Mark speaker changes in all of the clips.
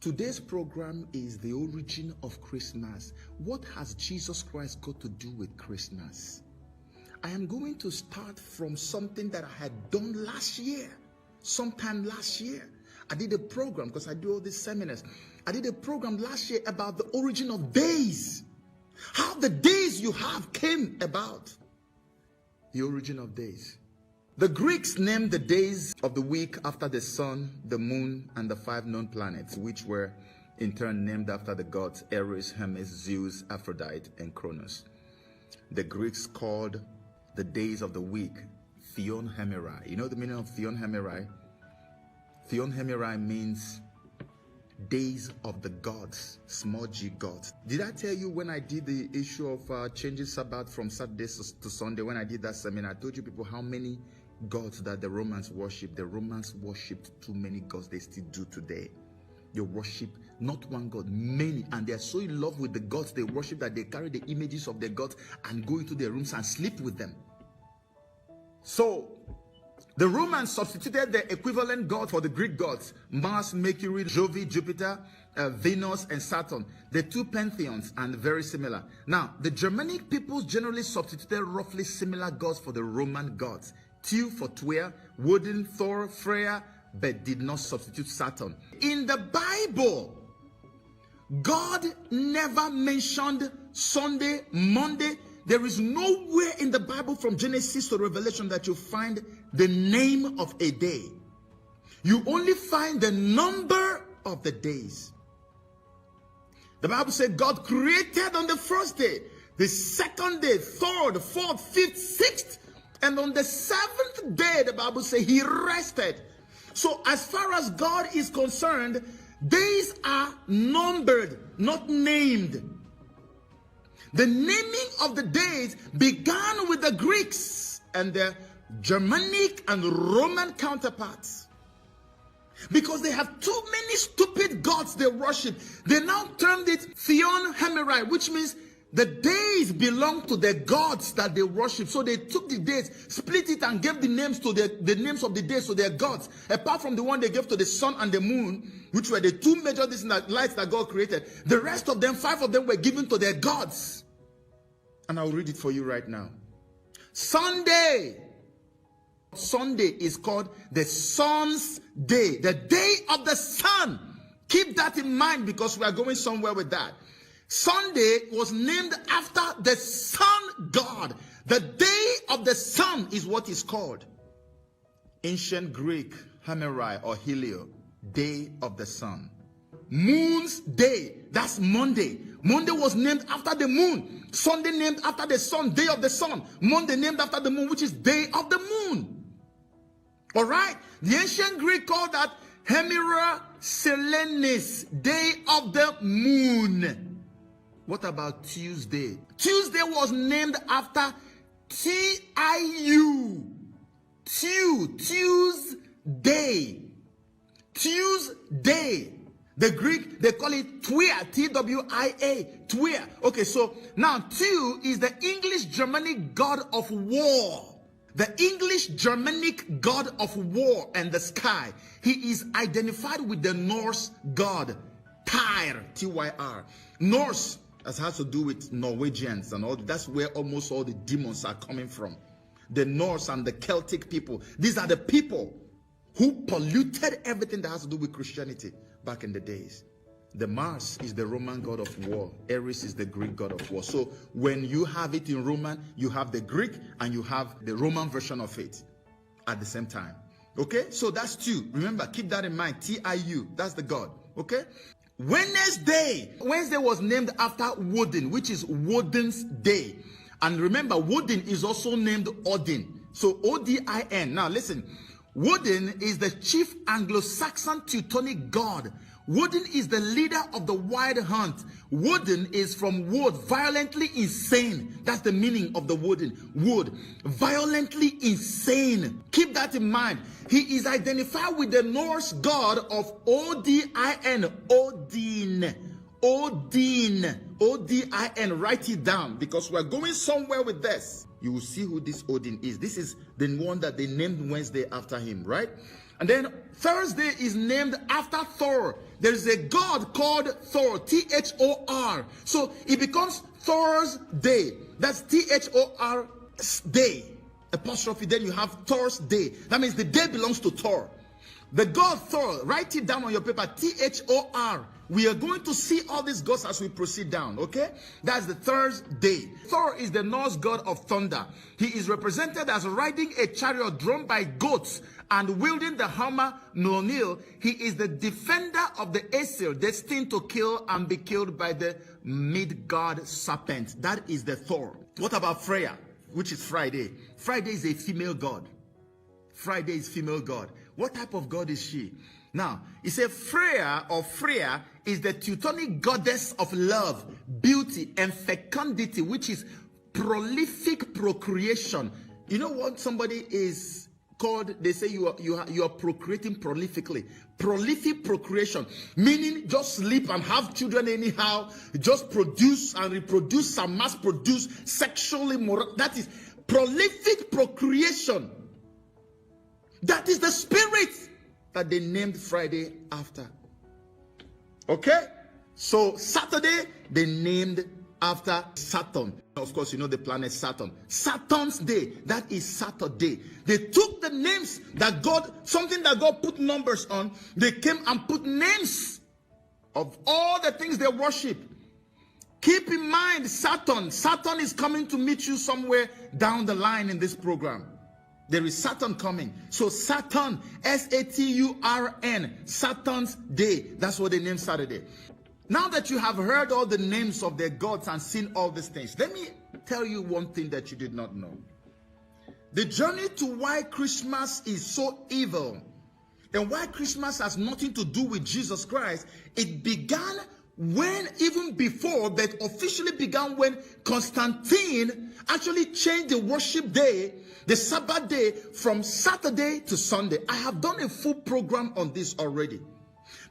Speaker 1: Today's program is the origin of Christmas. What has Jesus Christ got to do with Christmas? I am going to start from something that I had done last year. Sometime last year, I did a program, because I do all these seminars. I did a program last year about the origin of days. How the days you have came about. The origin of days. The Greeks named the days of the week after the sun, the moon, and the 5 known planets, which were in turn named after the gods Ares, Hermes, Zeus, Aphrodite, and Cronus. The Greeks called the days of the week Theon Hemerai. You know the meaning of Theon Hemerai? Theon Hemerai means days of the gods, small g gods. Did I tell you when I did the issue of changing Sabbath from Saturday to Sunday, when I did that seminar, I told you people how many gods that the Romans worship. The Romans worshipped too many gods. They still do today. They worship not one god, many, and they are so in love with the gods they worship that they carry the images of the gods and go into their rooms and sleep with them. So the Romans substituted the equivalent god for the Greek gods: Mars, Mercury, Jove, Jupiter, Venus, and Saturn. The two pantheons, and very similar. Now, the Germanic peoples generally substituted roughly similar gods for the Roman gods. Tyr for Tyr, Woden, Thor, Freya, but did not substitute Saturn. In the Bible, God never mentioned Sunday, Monday. There is nowhere in the Bible from Genesis to Revelation that you find the name of a day. You only find the number of the days. The Bible said God created on the first day, the second day, third, fourth, fifth, sixth, and on the 7th day, the Bible says he rested. So as far as God is concerned, days are numbered, not named. The naming of the days began with the Greeks and their Germanic and Roman counterparts. Because they have too many stupid gods they worship, they now termed it Theon Hemerai, which means the days belong to the gods that they worship. So they took the days, split it, and gave the names to the names of the days to their gods. Apart from the one they gave to the sun and the moon, which were the two major lights that God created, the rest of them, 5 of them, were given to their gods. And I'll read it for you right now. Sunday is called the sun's day, the day of the sun. Keep that in mind, because we are going somewhere with that. Sunday was named after the sun god. The day of the sun is what is called. Ancient Greek, Hemerai or Helio, day of the sun. Moon's day, that's Monday. Monday was named after the moon. Sunday named after the sun, day of the sun. Monday named after the moon, which is day of the moon. All right? The ancient Greek called that Hemera Selenis, day of the moon. What about Tuesday? Tuesday was named after T-I-U. Tuesday. Tuesday. The Greek, they call it Twia, T-W-I-A, Twia. Okay, so now Tu is the English Germanic god of war. The English Germanic god of war and the sky. He is identified with the Norse god, Tyr, T-Y-R. Norse, that has to do with Norwegians and all. That's where almost all the demons are coming from. The Norse and the Celtic people. These are the people who polluted everything that has to do with Christianity back in the days. The Mars is the Roman god of war. Ares is the Greek god of war. So when you have it in Roman, you have the Greek and you have the Roman version of it at the same time. Okay, so that's two. Remember, keep that in mind. T-I-U, that's the god. Okay. Wednesday was named after Woden, which is Woden's day. And remember, Woden is also named Odin. So O-D-I-N. Now listen, Woden is the chief Anglo-Saxon Teutonic god. Woden is the leader of the wild hunt. Woden is from wood, violently insane. That's the meaning of the Woden. Wood, violently insane. Keep that in mind. He is identified with the Norse god of O-D-I-N. Odin. Odin. O-D-I-N. Write it down, because we're going somewhere with this. You will see who this Odin is. This is the one that they named Wednesday after him, right? And then Thursday is named after Thor. There is a god called Thor, Thor. So it becomes Thor's Day. That's Thor day. Apostrophe, then you have Thor's Day. That means the day belongs to Thor. The god Thor, write it down on your paper, Thor. We are going to see all these gods as we proceed down, okay? That's the Thursday. Thor is the Norse god of thunder. He is represented as riding a chariot drawn by goats and wielding the hammer Mjolnir. He is the defender of the Aesir, destined to kill and be killed by the Midgard serpent. That is the Thor. What about Freya, which is Friday? Friday is a female god. Friday is female god. What type of god is she? Now, it says Freya or Freya is the Teutonic goddess of love, beauty, and fecundity, which is prolific procreation. You know what somebody is called? They say you are procreating prolifically. Prolific procreation, meaning just sleep and have children anyhow, just produce and reproduce and mass produce sexually moral. That is prolific procreation. That is the spirit that they named Friday after. Okay? So Saturday, they named after Saturn. Of course, you know the planet Saturn. Saturn's day, that is Saturday. They took the names that God, something that God put numbers on. They came and put names of all the things they worship. Keep in mind, Saturn is coming to meet you somewhere down the line in this program. There is Saturn coming. So Saturn, S-A-T-U-R-N, Saturn's day. That's what they named Saturday. Now that you have heard all the names of their gods and seen all these things, let me tell you one thing that you did not know. The journey to why Christmas is so evil and why Christmas has nothing to do with Jesus Christ, it began when, even before, but officially began when Constantine actually changed the worship day, the Sabbath day, from Saturday to Sunday. I have done a full program on this already.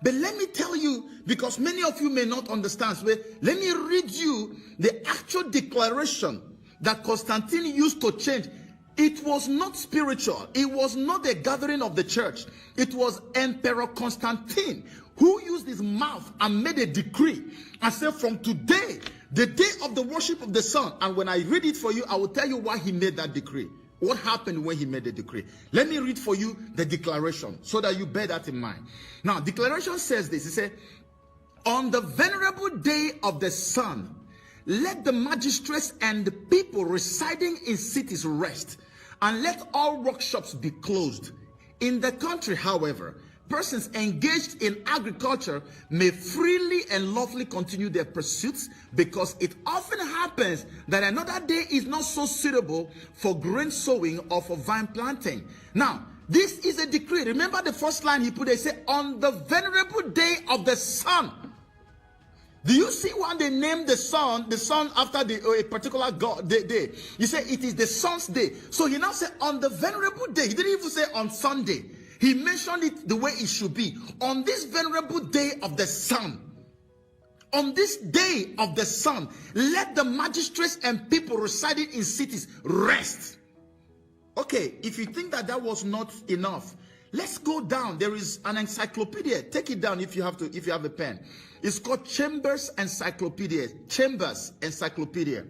Speaker 1: But let me tell you, because many of you may not understand, so let me read you the actual declaration that Constantine used to change. It was not spiritual. It was not a gathering of the church. It was Emperor Constantine who used his mouth and made a decree and said, from today, the day of the worship of the sun. And when I read it for you, I will tell you why he made that decree. What happened when he made the decree? Let me read for you the declaration so that you bear that in mind. Now, declaration says this. It says, on the venerable day of the sun, let the magistrates and the people residing in cities rest, and let all workshops be closed. In the country, however, persons engaged in agriculture may freely and lawfully continue their pursuits, because it often happens that another day is not so suitable for grain sowing or for vine planting. Now, this is a decree. Remember the first line he put there, he said, on the venerable day of the sun. Do you see why they named the sun after a particular god day? You say it is the sun's day. So he now said on the venerable day. He didn't even say on Sunday. He mentioned it the way it should be. On this venerable day of the sun. On this day of the sun, let the magistrates and people residing in cities rest. Okay, if you think that was not enough, let's go down. There is an encyclopedia. Take it down if you have a pen. It's called Chambers Encyclopedia. Chambers Encyclopedia.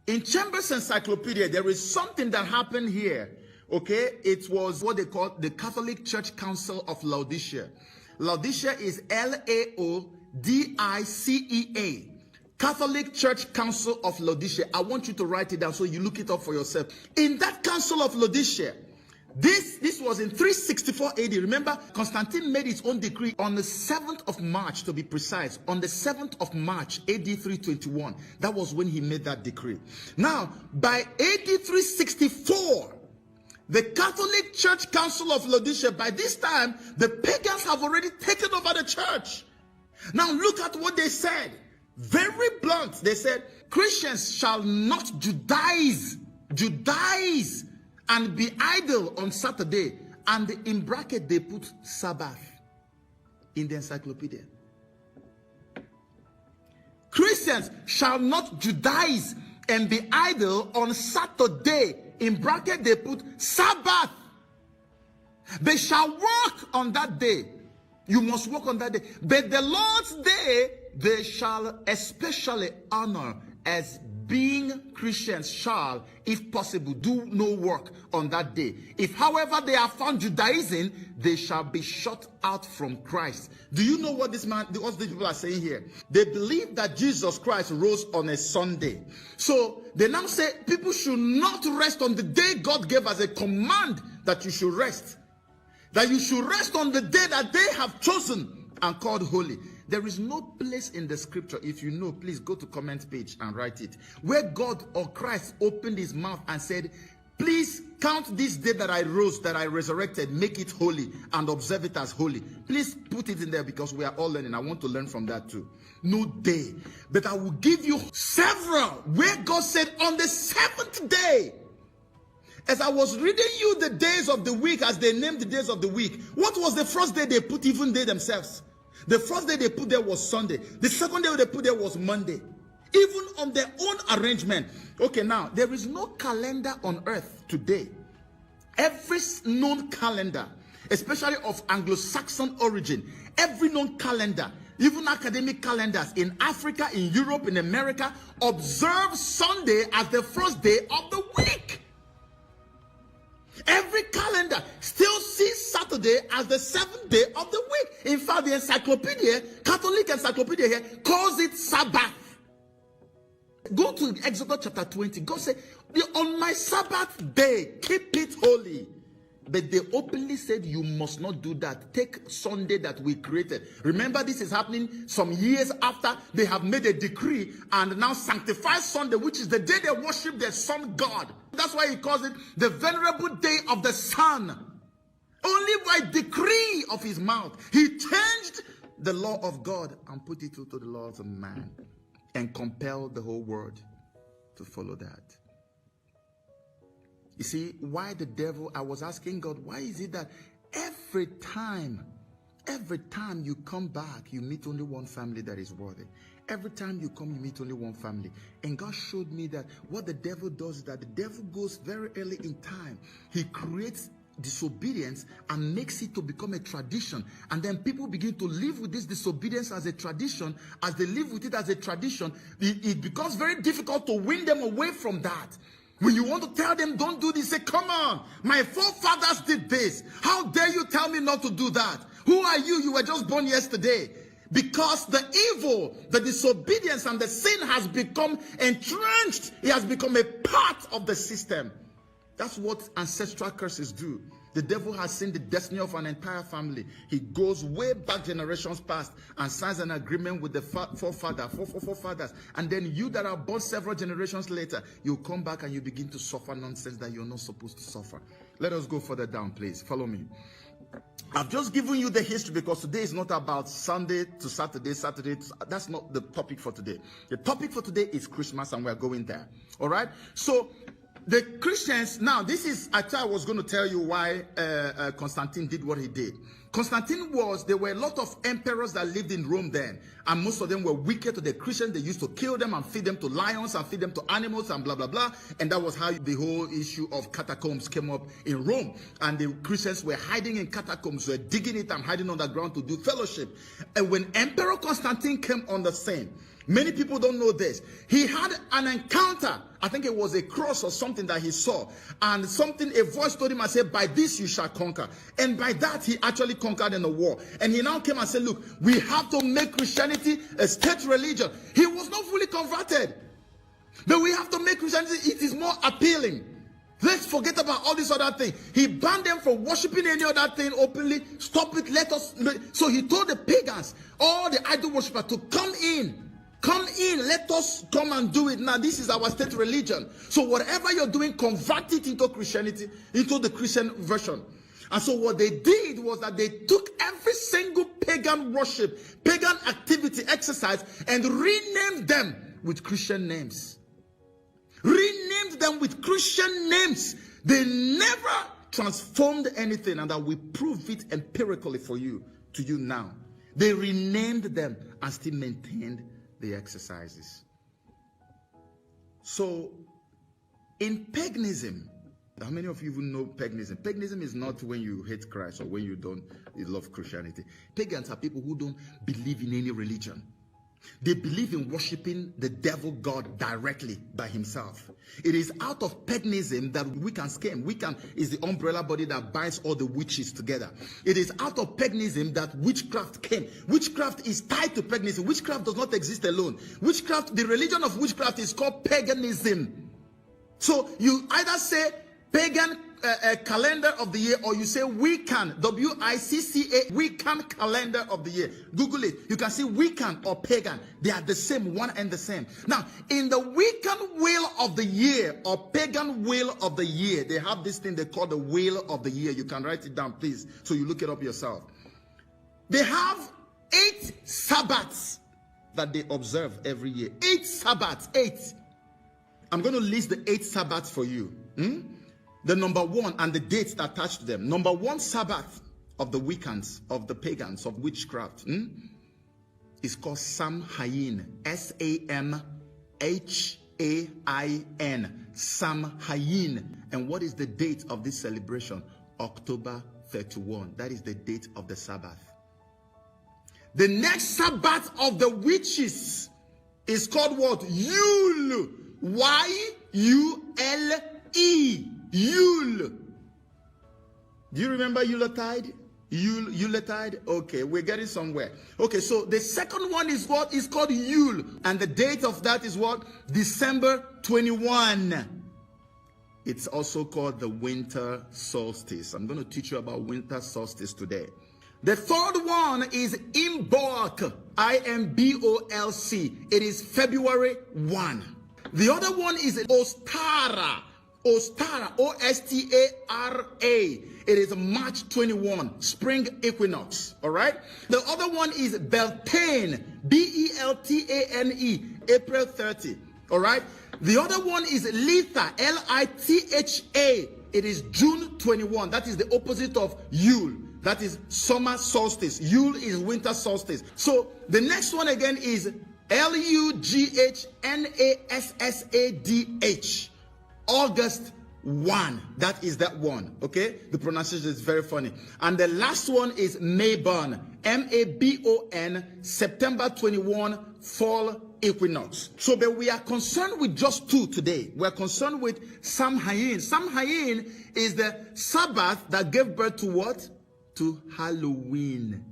Speaker 1: In Chambers Encyclopedia, there is something that happened here. Okay, it was what they call the Catholic Church Council of Laodicea. Laodicea is Laodicea. Catholic Church Council of Laodicea. I want you to write it down so you look it up for yourself. In that Council of Laodicea, this was in 364 AD. Remember, Constantine made his own decree on the 7th of March, to be precise. On the 7th of March, AD 321. That was when he made that decree. Now, by AD 364, the Catholic Church Council of Laodicea, by this time, the pagans have already taken over the church. Now, look at what they said. Very blunt. They said, Christians shall not Judaize and be idle on Saturday. And in bracket, they put Sabbath in the encyclopedia. Christians shall not Judaize and be idle on Saturday. In bracket, they put Sabbath. They shall work on that day. You must work on that day. But the Lord's day, they shall especially honor, as being Christians shall, if possible, do no work on that day. If, however, they are found Judaizing, they shall be shut out from Christ. Do you know what these people are saying here? They believe that Jesus Christ rose on a Sunday. So they now say people should not rest on the day God gave as a command that you should rest. That you should rest on the day that they have chosen and called holy. There is no place in the scripture, if you know, please go to comment page and write it, where God or Christ opened his mouth and said, please count this day that I rose, that I resurrected, make it holy and observe it as holy. Please put it in there, because we are all learning. I want to learn from that too. No day. But I will give you several where God said on the seventh day. As I was reading you the days of the week, as they named the days of the week, what was the first day they put, even they themselves? The first day they put there was Sunday. The second day they put there was Monday. Even on their own arrangement. Okay, now, there is no calendar on earth today. Every known calendar, especially of Anglo-Saxon origin, every known calendar, even academic calendars in Africa, in Europe, in America, observe Sunday as the first day of the week. Every calendar still sees Saturday as the seventh day of the week. In fact, the encyclopedia, Catholic encyclopedia here, calls it Sabbath. Go to Exodus chapter 20. God said, on my Sabbath day, keep it holy. But they openly said, you must not do that. Take Sunday that we created. Remember, this is happening some years after they have made a decree and now sanctify Sunday, which is the day they worship their sun God. That's why he calls it the venerable day of the sun. Only by decree of his mouth, he changed the law of God and put it into the laws of man and compelled the whole world to follow that. You see, why the devil, I was asking God, why is it that every time you come back, you meet only one family that is worthy? Every time you come, you meet only one family. And God showed me that what the devil does is that the devil goes very early in time. He creates disobedience and makes it to become a tradition, and then people begin to live with this disobedience as a tradition. As they live with it as a tradition, it becomes very difficult to win them away from that. When you want to tell them don't do this, say, come on, my forefathers did this, how dare you tell me not to do that? Who are you? You were just born yesterday. Because the evil, the disobedience and the sin has become entrenched. It has become a part of the system. That's what ancestral curses do. The devil has seen the destiny of an entire family. He goes way back generations past and signs an agreement with the forefathers. And then you that are born several generations later, you come back and you begin to suffer nonsense that you're not supposed to suffer. Let us go further down, please. Follow me. I've just given you the history because today is not about Sunday to Saturday, that's not the topic for today. The topic for today is Christmas, and we're going there. All right? So, the Christians, now this is, I was going to tell you why Constantine did what he did. Constantine there were a lot of emperors that lived in Rome then, and most of them were wicked to the Christians. They used to kill them and feed them to lions and feed them to animals and blah, blah, blah. And that was how the whole issue of catacombs came up in Rome. And the Christians were hiding in catacombs, were digging it and hiding underground to do fellowship. And when Emperor Constantine came on the scene, many people don't know this. He had an encounter. I think it was a cross or something that he saw. And a voice told him and said, by this you shall conquer. And by that, he actually conquered in the war. And he now came and said, look, we have to make Christianity a state religion. He was not fully converted. But we have to make Christianity, it is more appealing. Let's forget about all this other thing. He banned them from worshiping any other thing openly. Stop it, So he told the pagans, all the idol worshippers, to come in. Come in, let us come and do it now. This is our state religion. So whatever you're doing, convert it into Christianity, into the Christian version. And so what they did was that they took every single pagan worship, pagan activity, exercise, and renamed them with Christian names. Renamed them with Christian names. They never transformed anything, and I will prove it empirically to you now. They renamed them and still maintained the exercises. So in paganism, How many of you even know paganism? Paganism is not when you hate Christ or when you love Christianity. Pagans are people who don't believe in any religion. They believe in worshiping the devil God directly by himself. It is out of paganism that Wiccan came. Wiccan is the umbrella body that binds all the witches together. It is out of paganism that witchcraft came. Witchcraft is tied to paganism. Witchcraft does not exist alone. Witchcraft, the religion of witchcraft is called paganism. So you either say pagan calendar of the year, or you say Wiccan, W-I-C-C-A, Wiccan calendar of the year. Google it. You can see Wiccan or pagan. They are the same, one and the same. Now, in the Wiccan wheel of the year or pagan wheel of the year, they have this thing they call the wheel of the year. You can write it down, please, so you look it up yourself. They have 8 Sabbaths that they observe every year. 8 Sabbaths, 8. I'm going to list the 8 Sabbaths for you. The number 1 and the dates attached to them. Number 1 Sabbath of the Wiccans, of the pagans, of witchcraft, is called Samhain. S-A-M-H-A-I-N. Samhain. And what is the date of this celebration? October 31. That is the date of the Sabbath. The next Sabbath of the witches is called what? Yule. Y-U-L-E. Yule. Do you remember Yuletide? Yuletide? Okay, we're getting somewhere. Okay, so the second one is what is called Yule. And the date of that is what? December 21. It's also called the winter solstice. I'm going to teach you about winter solstice today. The third one is Imbolc. I-M-B-O-L-C. It is February 1. The other one is Ostara. Ostara, O-S-T-A-R-A. It is March 21, spring equinox. All right. The other one is Beltane, B-E-L-T-A-N-E, April 30. All right. The other one is Litha, L-I-T-H-A. It is June 21. That is the opposite of Yule. That is summer solstice. Yule is winter solstice. So the next one again is L-U-G-H-N-A-S-S-A-D-H. August 1. That is that one. Okay? The pronunciation is very funny. And the last one is Mabon. M-A-B-O-N. September 21. Fall equinox. So, but we are concerned with just 2 today. We are concerned with Samhain. Samhain is the Sabbath that gave birth to what? To Halloween.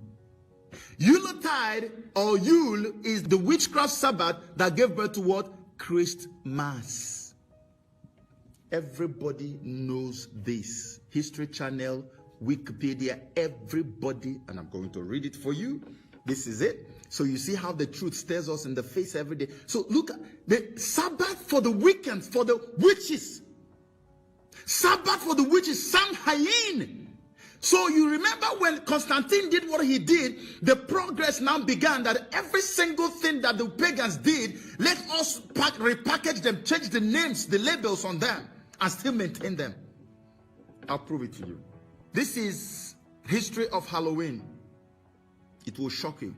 Speaker 1: Yuletide or Yule is the witchcraft Sabbath that gave birth to what? Christmas. Everybody knows this. History Channel, Wikipedia, everybody, and I'm going to read it for you. This is it. So you see how the truth stares us in the face every day. So look at the Sabbath for the Wiccans, for the witches. Sabbath for the witches, Samhain. So you remember when Constantine did what he did, the progress now began that every single thing that the pagans did, let us repackage them, change the names, the labels on them, and still maintain them. I'll prove it to you. This is history of Halloween. It will shock you.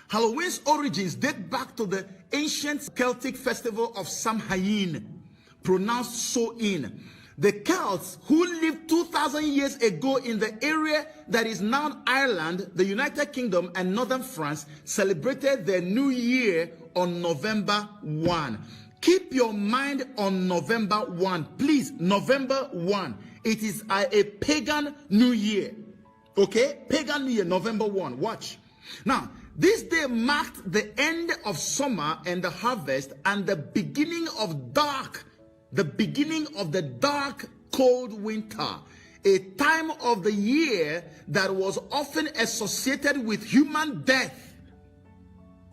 Speaker 1: Halloween's origins date back to the ancient Celtic festival of Samhain, pronounced So-in. The Celts, who lived 2,000 years ago in the area that is now Ireland, the United Kingdom, and northern France, celebrated their new year on November 1. Keep your mind on November 1. Please, November 1. It is a pagan new year. Okay? Pagan new year, November 1. Watch. Now, this day marked the end of summer and the harvest and the beginning of the dark, cold winter, a time of the year that was often associated with human death.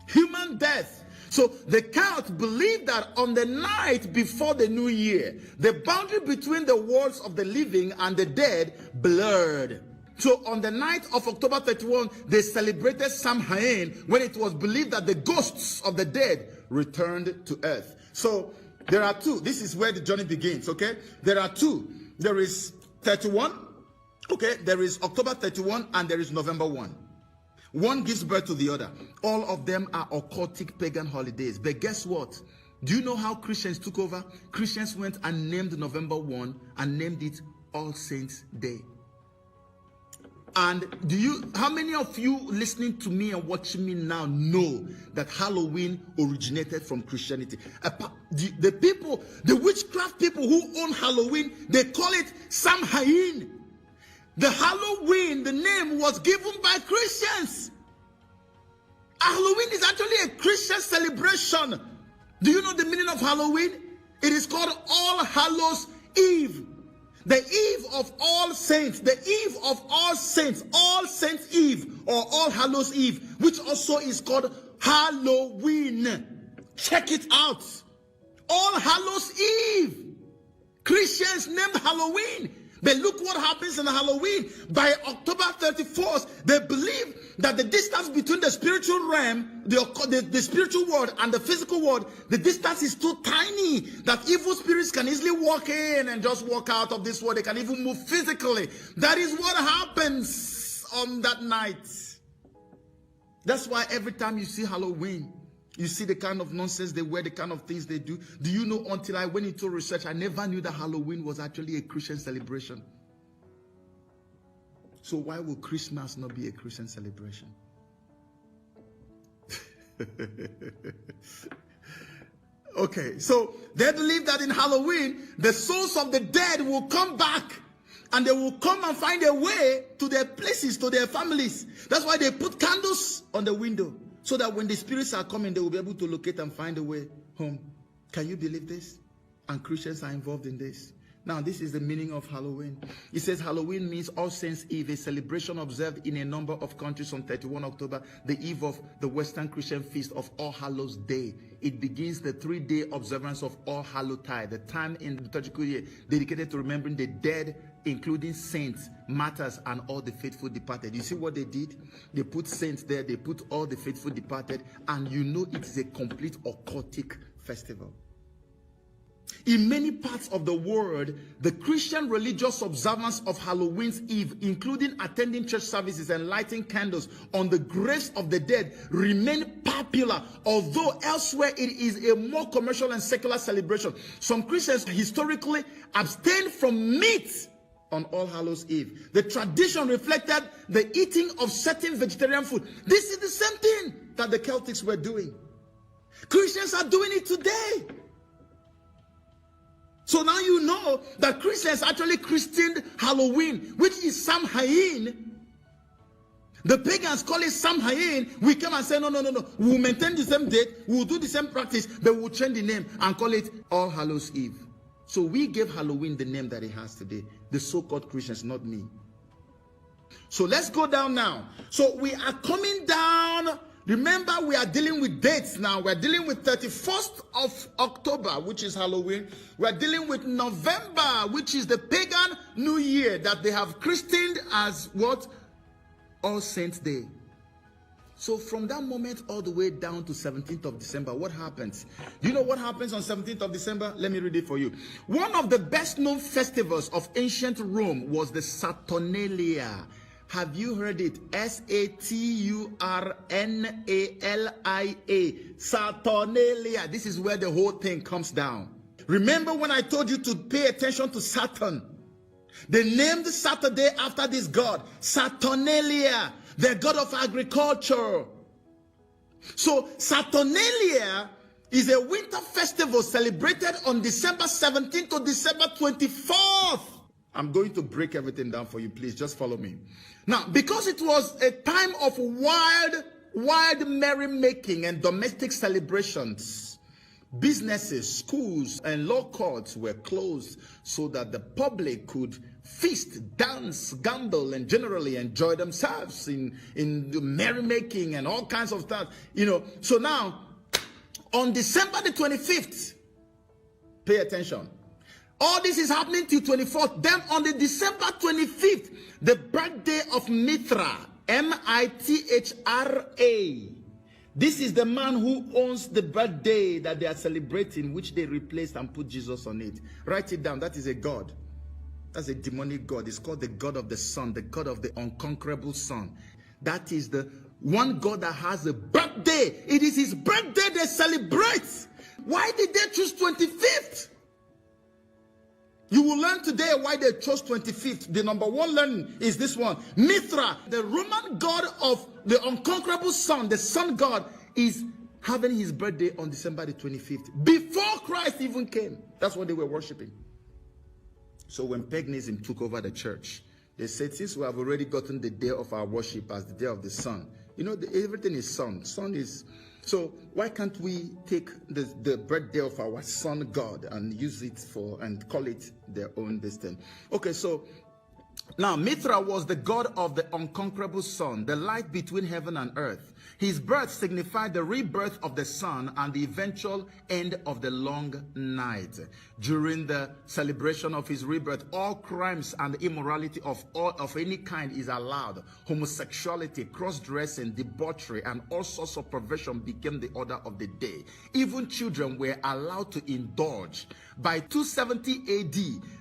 Speaker 1: Human death. So the Celts believed that on the night before the new year, the boundary between the worlds of the living and the dead blurred. So on the night of October 31, they celebrated Samhain, when it was believed that the ghosts of the dead returned to earth. So there are 2. This is where the journey begins, okay? There are 2. There is 31, okay? There is October 31 and there is November 1. One gives birth to the other. All of them are occultic pagan holidays. But guess what? Do you know how Christians took over? Christians went and named November 1 and named it All Saints Day. And how many of you listening to me and watching me now know that Halloween originated from Christianity? The witchcraft people who own Halloween, they call it Samhain. The Halloween, the name was given by Christians. Halloween is actually a Christian celebration. Do you know the meaning of Halloween? It is called All Hallows Eve. The Eve of All Saints, the Eve of All Saints, All Saints Eve, or All Hallows Eve, which also is called Halloween. Check it out. All Hallows Eve. Christians named Halloween. But look what happens in Halloween. By October 31st, they believe that the distance between the spiritual realm, the spiritual world, and the physical world, the distance is too tiny that evil spirits can easily walk in and just walk out of this world. They can even move physically. That is what happens on that night. That's why every time you see Halloween, you see the kind of nonsense they wear, the kind of things they do. Do you know, until I went into research, I never knew that Halloween was actually a Christian celebration. So why will Christmas not be a Christian celebration? Okay, so they believe that in Halloween, the souls of the dead will come back and they will come and find a way to their places, to their families. That's why they put candles on the window, so that when the spirits are coming, they will be able to locate and find a way home. Can you believe this? And Christians are involved in this. Now, this is the meaning of Halloween. It says Halloween means All Saints Eve, a celebration observed in a number of countries on 31 October, the eve of the Western Christian feast of All Hallows Day. It begins the 3-day observance of All Hallowtide, the time in the liturgical year dedicated to remembering the dead, including saints, martyrs, and all the faithful departed. You see what they did? They put saints there, they put all the faithful departed, and you know it is a complete occultic festival. In many parts of the world, the Christian religious observance of Halloween's Eve, including attending church services and lighting candles on the graves of the dead, remain popular, although elsewhere it is a more commercial and secular celebration. Some Christians historically abstained from meat on All Hallows Eve. The tradition reflected the eating of certain vegetarian food. This is the same thing that the Celtics were doing. Christians are doing it today. So now you know that Christians actually christened Halloween, which is Samhain. The pagans call it Samhain. We come and say, no. We'll maintain the same date. We'll do the same practice, but we'll change the name and call it All Hallows Eve. So we gave Halloween the name that it has today. The so-called Christians, not me. So let's go down now. So we are coming down. Remember, we are dealing with dates now. We're dealing with 31st of October, which is Halloween. We're dealing with November, which is the pagan New Year that they have christened as what? All Saints Day. So from that moment all the way down to 17th of December, what happens? Do you know what happens on 17th of December? Let me read it for you. One of the best known festivals of ancient Rome was the Saturnalia. Have you heard it? Saturnalia. Saturnalia. This is where the whole thing comes down. Remember when I told you to pay attention to Saturn? They named Saturday after this god, Saturnalia, the god of agriculture. So Saturnalia is a winter festival celebrated on December 17th to December 24th. I'm going to break everything down for you. Please just follow me. Now, because it was a time of wild merrymaking and domestic celebrations, businesses, schools, and law courts were closed so that the public could feast, dance, gamble, and generally enjoy themselves in the merrymaking and all kinds of stuff. So now, on December the 25th, pay attention. All this is happening till 24th. Then on the December 25th, the birthday of Mithra, Mithra. This is the man who owns the birthday that they are celebrating, which they replaced and put Jesus on it. Write it down. That is a god. That's a demonic god. It's called the god of the sun, the god of the unconquerable sun. That is the one god that has a birthday. It is his birthday they celebrate. Why did they choose 25th? You will learn today why they chose 25th. The number one learning is this one. Mithra, the Roman god of the unconquerable sun, the sun god, is having his birthday on December the 25th. Before Christ even came. That's what they were worshiping. So when paganism took over the church, they said, since we have already gotten the day of our worship as the day of the sun, you know, everything is sun. Sun is... So why can't we take the birthday of our sun god and use it for, and call it their own destiny? Okay, so now Mithra was the god of the unconquerable sun, the light between heaven and earth. His birth signified the rebirth of the sun and the eventual end of the long night. During the celebration of his rebirth, all crimes and immorality of any kind is allowed. Homosexuality, cross-dressing, debauchery, and all sorts of perversion became the order of the day. Even children were allowed to indulge. By 270 AD,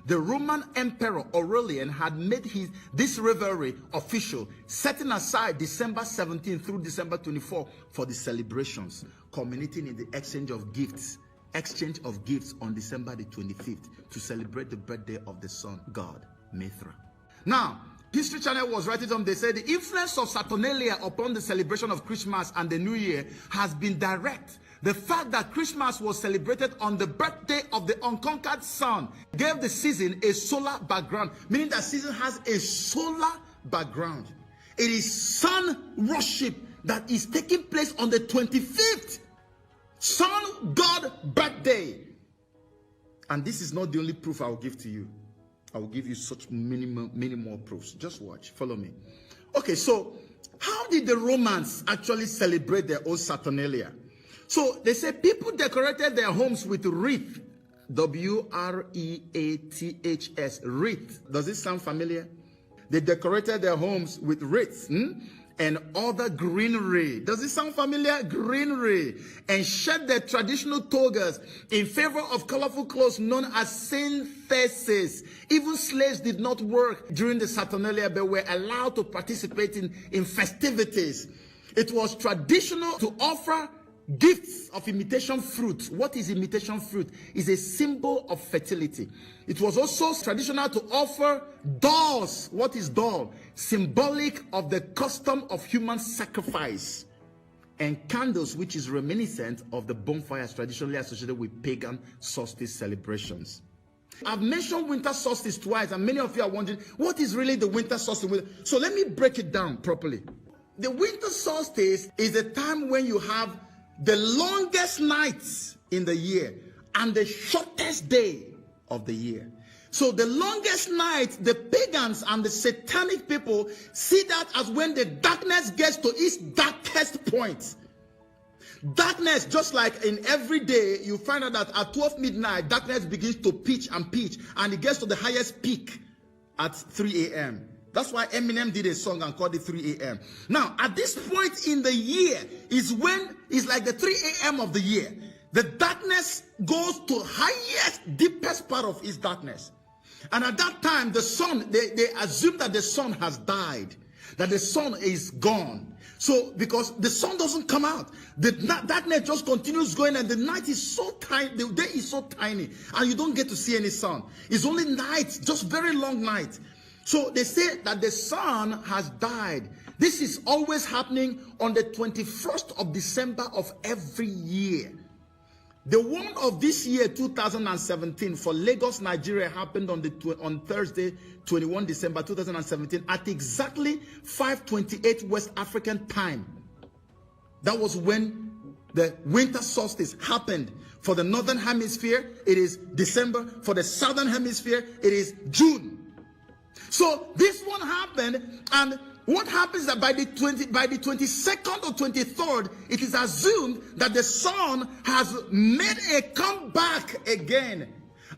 Speaker 1: the Roman Emperor Aurelian had made this revelry official, setting aside December 17 through December 24 for the celebrations, culminating in the exchange of gifts on December the 25th to celebrate the birthday of the sun god, Mithra. Now, History Channel was writing on, they said the influence of Saturnalia upon the celebration of Christmas and the New Year has been direct. The fact that Christmas was celebrated on the birthday of the unconquered sun gave the season a solar background, meaning that season has a solar background. It is sun worship that is taking place on the 25th. Sun God birthday. And this is not the only proof I will give to you. I will give you such many more proofs. Just watch. Follow me. Okay, so how did the Romans actually celebrate their own Saturnalia? So they say people decorated their homes with wreath. W-R-E-A-T-H-S. Wreath. Does it sound familiar? They decorated their homes with wreaths. And other greenery. Does it sound familiar? Greenery. And shed their traditional togas in favor of colorful clothes known as synthesis. Even slaves did not work during the Saturnalia but were allowed to participate in festivities. It was traditional to offer gifts of imitation fruit. What is imitation fruit? Is a symbol of fertility. It was also traditional to offer dolls. What is doll? Symbolic of the custom of human sacrifice. And candles, which is reminiscent of the bonfires traditionally associated with pagan solstice celebrations. I've mentioned winter solstice twice, and many of you are wondering, what is really the winter solstice? So let me break it down properly. The winter solstice is the time when you have the longest nights in the year and the shortest day of the year. So the longest night, the pagans and the satanic people see that as when the darkness gets to its darkest point. Darkness, just like in every day, you find out that at 12 midnight, darkness begins to pitch, and it gets to the highest peak at 3 a.m. That's why Eminem did a song and called it 3 a.m. Now, at this point in the year is when it's like the 3 a.m. of the year. The darkness goes to highest, deepest part of its darkness. And at that time, the sun, they assume that the sun has died, that the sun is gone. So, because the sun doesn't come out, the darkness just continues going, and the night is so tiny, the day is so tiny, and you don't get to see any sun. It's only night, just very long night. So they say that the sun has died. This is always happening on the 21st of December of every year. The one of this year, 2017, for Lagos, Nigeria, happened on Thursday, 21 December 2017, at exactly 5:28 West African time. That was when the winter solstice happened. For the northern hemisphere, it is December. For the southern hemisphere, it is June. So this one happened, and what happens is that by the 22nd or 23rd, it is assumed that the sun has made a comeback again.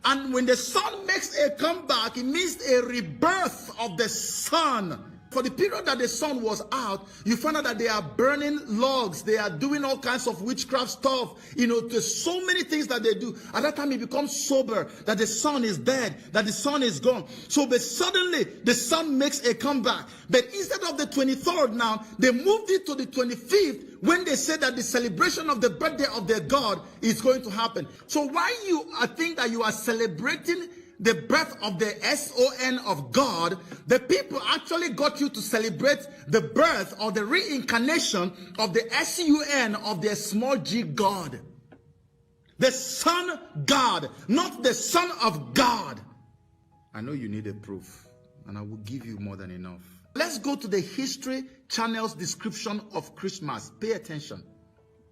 Speaker 1: And when the sun makes a comeback, it means a rebirth of the sun. For the period that the sun was out, you find out that they are burning logs. They are doing all kinds of witchcraft stuff. You know, there's so many things that they do. At that time, it becomes sober, that the sun is dead, that the sun is gone. So, but suddenly, the sun makes a comeback. But instead of the 23rd now, they moved it to the 25th, when they say that the celebration of the birthday of their God is going to happen. So why you think that you are celebrating the birth of the SON of God, the people actually got you to celebrate the birth or the reincarnation of the SUN of their small g God. The Son God, not the Son of God. I know you need a proof, and I will give you more than enough. Let's go to the History Channel's description of Christmas. Pay attention.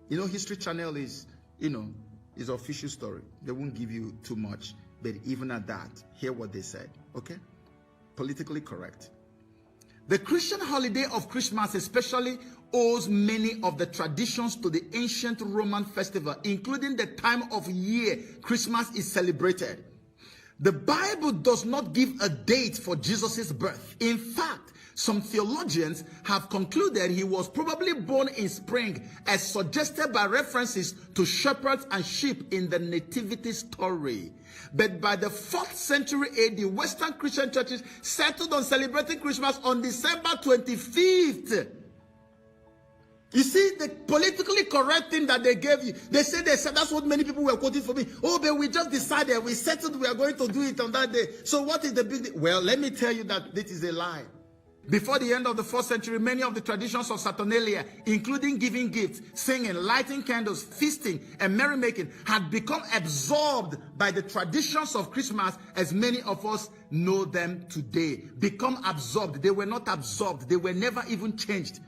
Speaker 1: You know, History Channel is, is official story. They won't give you too much. But even at that, hear what they said, okay? Politically correct. The Christian holiday of Christmas especially owes many of the traditions to the ancient Roman festival, including the time of year Christmas is celebrated. The Bible does not give a date for Jesus' birth. In fact, some theologians have concluded he was probably born in spring, as suggested by references to shepherds and sheep in the nativity story. But by the 4th century AD, Western Christian churches settled on celebrating Christmas on December 25th. You see, the politically correct thing that they gave you, they said that's what many people were quoting for me. Oh, but we just decided, we settled we are going to do it on that day. So what is the big deal? Well, let me tell you that this is a lie. Before the end of the 4th century, many of the traditions of Saturnalia, including giving gifts, singing, lighting candles, feasting, and merrymaking, had become absorbed by the traditions of Christmas as many of us know them today. Become absorbed. They were not absorbed. They were never even changed.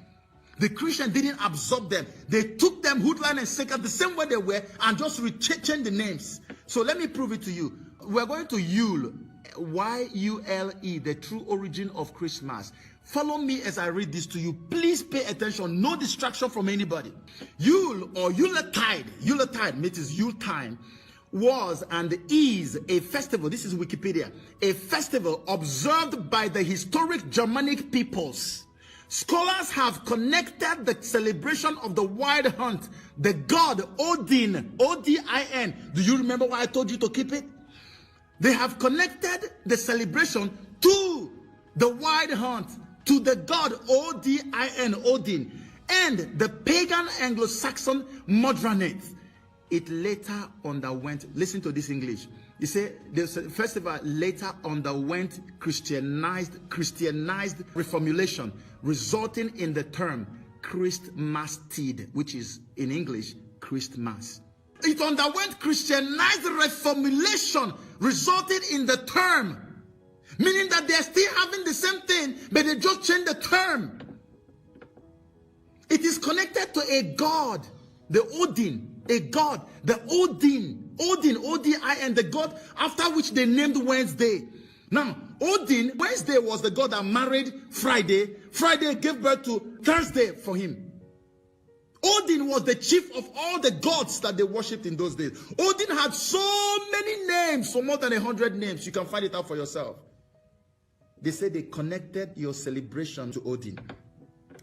Speaker 1: The Christian didn't absorb them. They took them hook, line, and sinker the same way they were and just changed the names. So let me prove it to you. We're going to Yule. Y-U-L-E, the true origin of Christmas. Follow me as I read this to you. Please pay attention. No distraction from anybody. Yule or Yuletide, it is Yule time, was and is a festival. This is Wikipedia. A festival observed by the historic Germanic peoples. Scholars have connected the celebration of the wild hunt, the god Odin, O-D-I-N. Do you remember why I told you to keep it? They have connected the celebration to the wild hunt, to the god O-D-I-N, Odin, and the pagan Anglo-Saxon Modranate. It later underwent, listen to this English. You say the festival later underwent Christianized reformulation, resulting in the term Christmastide, which is in English Christmas. It underwent Christianized reformulation, resulting in the term, meaning that they're still having the same thing, but they just changed the term. It is connected to a god, the Odin, a god, the Odin, O-D-I-N, the god after which they named Wednesday. Now, Odin, Wednesday was the god that married Friday. Friday gave birth to Thursday for him. Odin was the chief of all the gods that they worshipped in those days. Odin had so many names, for more than 100 names. You can find it out for yourself. They say they connected your celebration to Odin.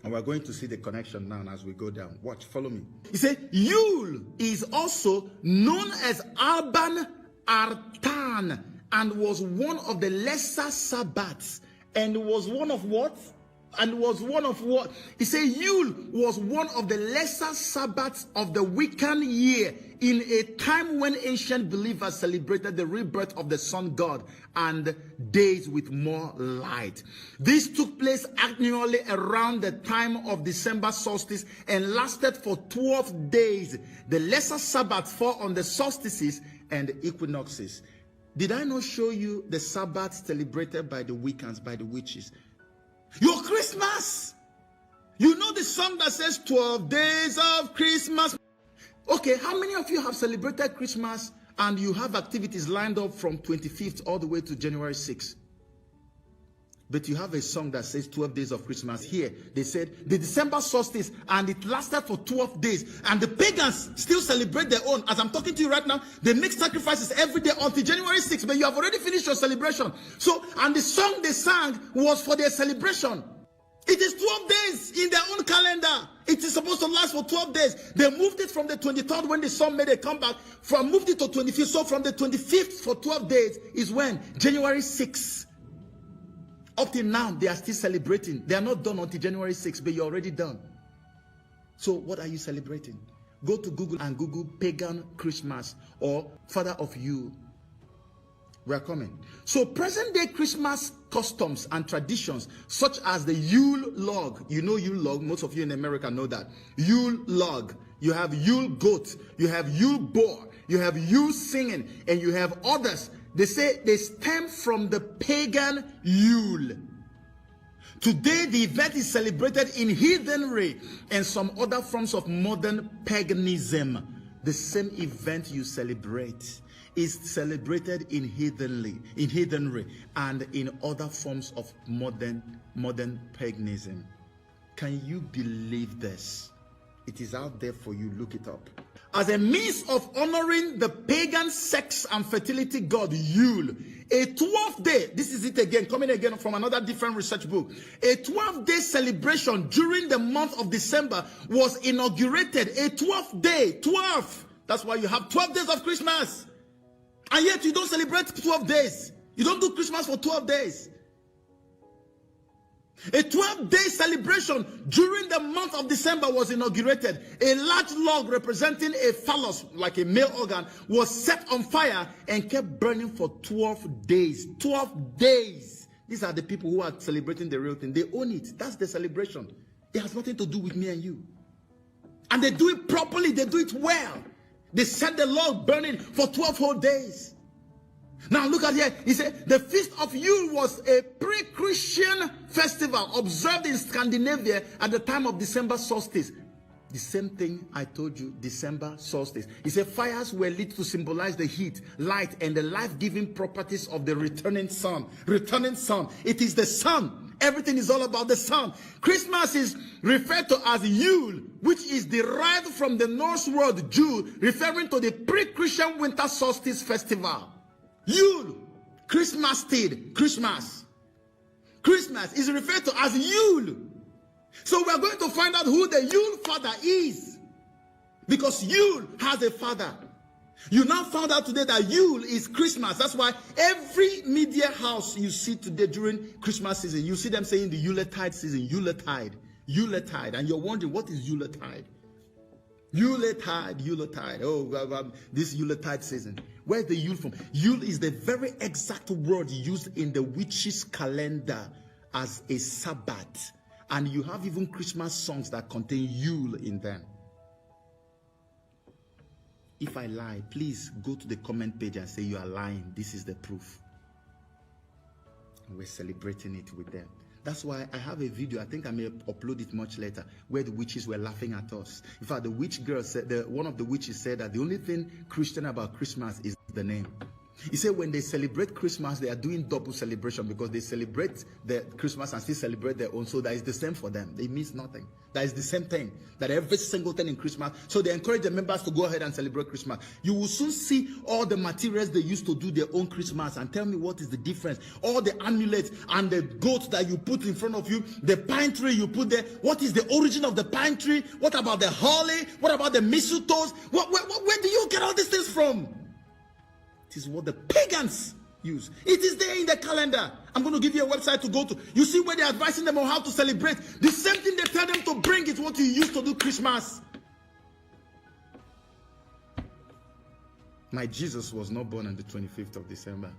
Speaker 1: And we're going to see the connection now as we go down. Watch, follow me. He said, Yule is also known as Alban Artan and was one of the lesser Sabbats. And was one of what? He said Yule was one of the lesser Sabbats of the Wiccan year, in a time when ancient believers celebrated the rebirth of the sun god and days with more light. This took place annually around the time of December solstice and lasted for 12 days. The lesser Sabbats fall on the solstices and the equinoxes. Did I not show you the Sabbats celebrated by the Wiccans, by the witches? Your Christmas. You know the song that says 12 days of Christmas. Okay, how many of you have celebrated Christmas and you have activities lined up from 25th all the way to January 6th? But you have a song that says 12 days of Christmas. Here, they said the December solstice and it lasted for 12 days. And the pagans still celebrate their own. As I'm talking to you right now, they make sacrifices every day until January 6th. But you have already finished your celebration. So, and the song they sang was for their celebration. It is 12 days in their own calendar. It is supposed to last for 12 days. They moved it from the 23rd when the sun made a comeback. Moved it to 25th. So from the 25th for 12 days is when? January 6th. Up till now, they are still celebrating. They are not done until January 6th, but you're already done. So what are you celebrating? Go to Google and Google pagan Christmas or Father of Yule. We are coming. So present day Christmas customs and traditions such as the Yule log. You know Yule log. Most of you in America know that. Yule log. You have Yule goat. You have Yule boar. You have Yule singing. And you have others. They say they stem from the pagan Yule. Today, the event is celebrated in heathenry and some other forms of modern paganism. The same event you celebrate is celebrated in heathenry, and in other forms of modern paganism. Can you believe this? It is out there for you. Look it up. As a means of honoring the pagan sex and fertility god Yule, a 12th day, this is it again, coming again from another different research book, a 12-day celebration during the month of December was inaugurated. A 12th day, 12. That's why you have 12 days of Christmas. And yet you don't celebrate 12 days. You don't do Christmas for 12 days. A 12-day celebration during the month of December was inaugurated. A large log representing a phallus, like a male organ, was set on fire and kept burning for 12 days. 12 days. These are the people who are celebrating the real thing. They own it. That's the celebration. It has nothing to do with me and you. And they do it properly. They do it well. They set the log burning for 12 whole days. Now look at here. He said the Feast of Yule was a pre-Christian festival observed in Scandinavia at the time of December solstice. The same thing I told you, December solstice. He said fires were lit to symbolize the heat, light, and the life-giving properties of the returning sun. Returning sun. It is the sun. Everything is all about the sun. Christmas is referred to as Yule, which is derived from the Norse word Jul, referring to the pre-Christian winter solstice festival. Yule, Christmas Tide, Christmas. Christmas is referred to as Yule. So we are going to find out who the Yule father is. Because Yule has a father. You now found out today that Yule is Christmas. That's why every media house you see today during Christmas season, you see them saying the Yuletide season, Yuletide, Yuletide. And you're wondering, what is Yuletide? Yuletide, Yuletide. Oh, this Yuletide season. Where's the Yule from? Yule is the very exact word used in the witches' calendar as a Sabbath. And you have even Christmas songs that contain Yule in them. If I lie, please go to the comment page and say you are lying. This is the proof. And we're celebrating it with them. That's why I have a video, I think I may upload it much later, where the witches were laughing at us. In fact, the witch girl said, one of the witches said that the only thing Christian about Christmas is the name. He said when they celebrate Christmas, they are doing double celebration because they celebrate the Christmas and still celebrate their own. So that is the same for them. It means nothing. That is the same thing. That every single thing in Christmas. So they encourage the members to go ahead and celebrate Christmas. You will soon see all the materials they used to do their own Christmas. And tell me what is the difference. All the amulets and the goat that you put in front of you. The pine tree you put there. What is the origin of the pine tree? What about the holly? What about the mistletoes? Where do you get all these things from? It is what the pagans use. It is there in the calendar. I'm going to give you a website to go to. You see where they're advising them on how to celebrate. The same thing they tell them to bring is what you used to do Christmas. My Jesus was not born on the 25th of December.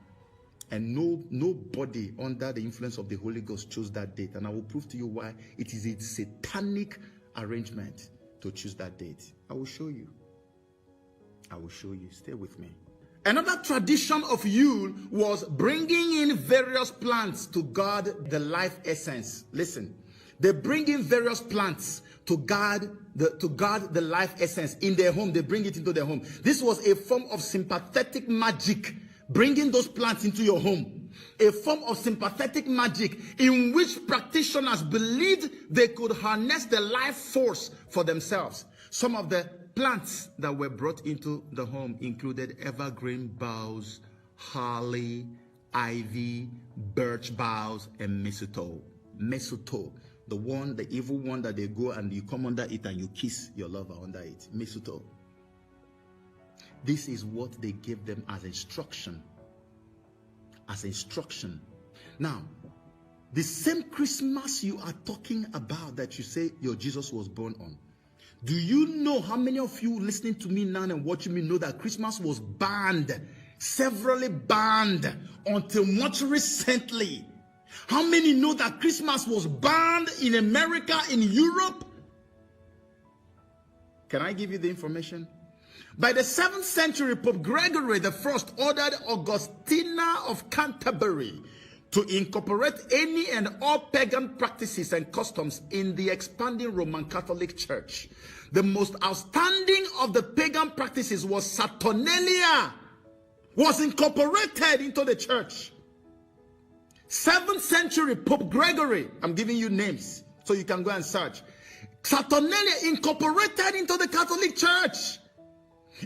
Speaker 1: And nobody under the influence of the Holy Ghost chose that date. And I will prove to you why it is a satanic arrangement to choose that date. I will show you. I will show you. Stay with me. Another tradition of Yule was bringing in various plants to guard the life essence. Listen, they bring in various plants to guard the life essence in their home. They bring it into their home. This was a form of sympathetic magic, bringing those plants into your home. A form of sympathetic magic in which practitioners believed they could harness the life force for themselves. Some of the plants that were brought into the home included evergreen boughs, holly, ivy, birch boughs, and mistletoe. Mistletoe, the evil one that they go and you come under it and you kiss your lover under it. Mistletoe. This is what they gave them as instruction. As instruction. Now, the same Christmas you are talking about that you say your Jesus was born on, Do you know how many of you listening to me now and watching me know that Christmas was banned, severally banned until much recently? How many know that Christmas was banned in America, in Europe? Can I give you the information? By the 7th century, Pope Gregory I ordered Augustina of Canterbury to incorporate any and all pagan practices and customs in the expanding Roman Catholic Church. The most outstanding of the pagan practices was Saturnalia, was incorporated into the church. 7th century Pope Gregory, I'm giving you names so you can go and search. Saturnalia incorporated into the Catholic Church.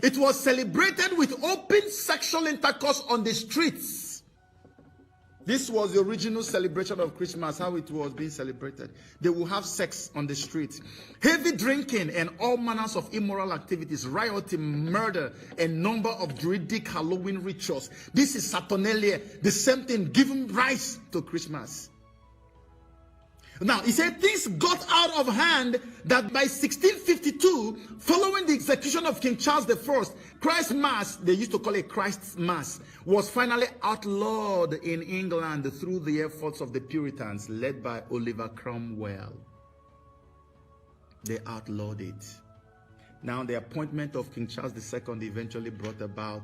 Speaker 1: It was celebrated with open sexual intercourse on the streets. This was the original celebration of Christmas, how it was being celebrated. They will have sex on the streets. Heavy drinking and all manners of immoral activities, rioting, murder, and number of druidic Halloween rituals. This is Saturnalia, the same thing giving rise to Christmas. Now, he said things got out of hand that by 1652, following the execution of King Charles I, Christ Mass, they used to call it Christ's Mass, was finally outlawed in England through the efforts of the Puritans led by Oliver Cromwell. They outlawed it. Now, the appointment of King Charles II eventually brought about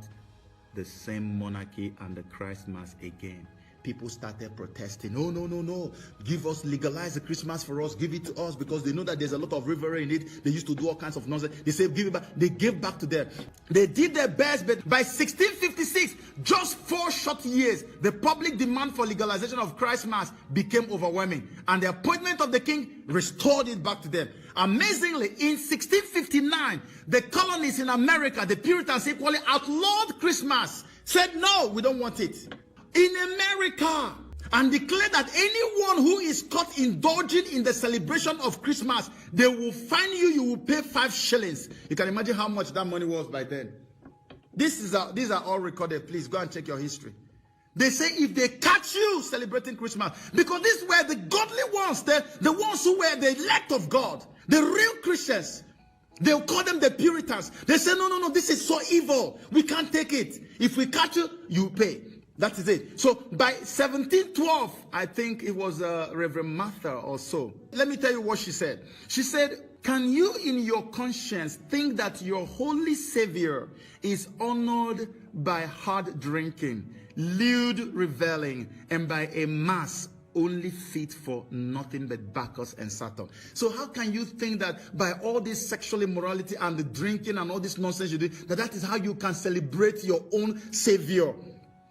Speaker 1: the same monarchy and the Christ Mass again. People started protesting. No, no, no, no. Give us, legalize the Christmas for us. Give it to us, because they know that there's a lot of revelry in it. They used to do all kinds of nonsense. They say, give it back. They gave back to them. They did their best, but by 1656, just 4 short years, the public demand for legalization of Christ Mass became overwhelming. And the appointment of the king restored it back to them. Amazingly, in 1659, the colonies in America, the Puritans equally outlawed Christmas. Said, no, we don't want it. In America, and declared that anyone who is caught indulging in the celebration of Christmas, they will fine you, you will pay 5 shillings. You can imagine how much that money was by then. These are all recorded. Please go and check your history. They say if they catch you celebrating Christmas, because these were the godly ones, the ones who were the elect of God, the real Christians. They'll call them the Puritans. They say, no, no, no, this is so evil. We can't take it. If we catch you, you pay. That is it. So by 1712, I think it was Reverend Martha or so. Let me tell you what she said. She said, can you in your conscience think that your holy Savior is honored by hard drinking, lewd reveling, and by a mass only fit for nothing but Bacchus and Saturn? So how can you think that by all this sexual immorality and the drinking and all this nonsense you do, that is how you can celebrate your own Savior?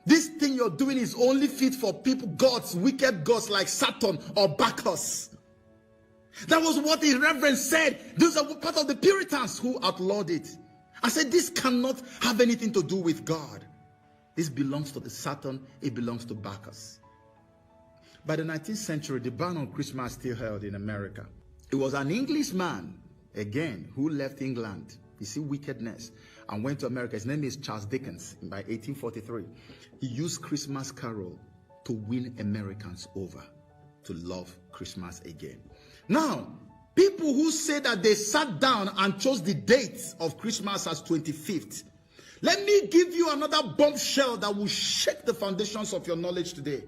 Speaker 1: This thing you're doing is only fit for people, gods, wicked gods like Saturn or Bacchus. That was what the Reverend said. Those are part of the Puritans who outlawed it. I said, this cannot have anything to do with God. This belongs to the Saturn. It belongs to Bacchus. By the 19th century, the ban on Christmas still held in America. It was an Englishman, again, who left England. You see wickedness. And went to America. His name is Charles Dickens. By 1843, he used Christmas carol to win Americans over to love Christmas again. Now, people who say that they sat down and chose the date of Christmas as 25th, let me give you another bombshell that will shake the foundations of your knowledge today.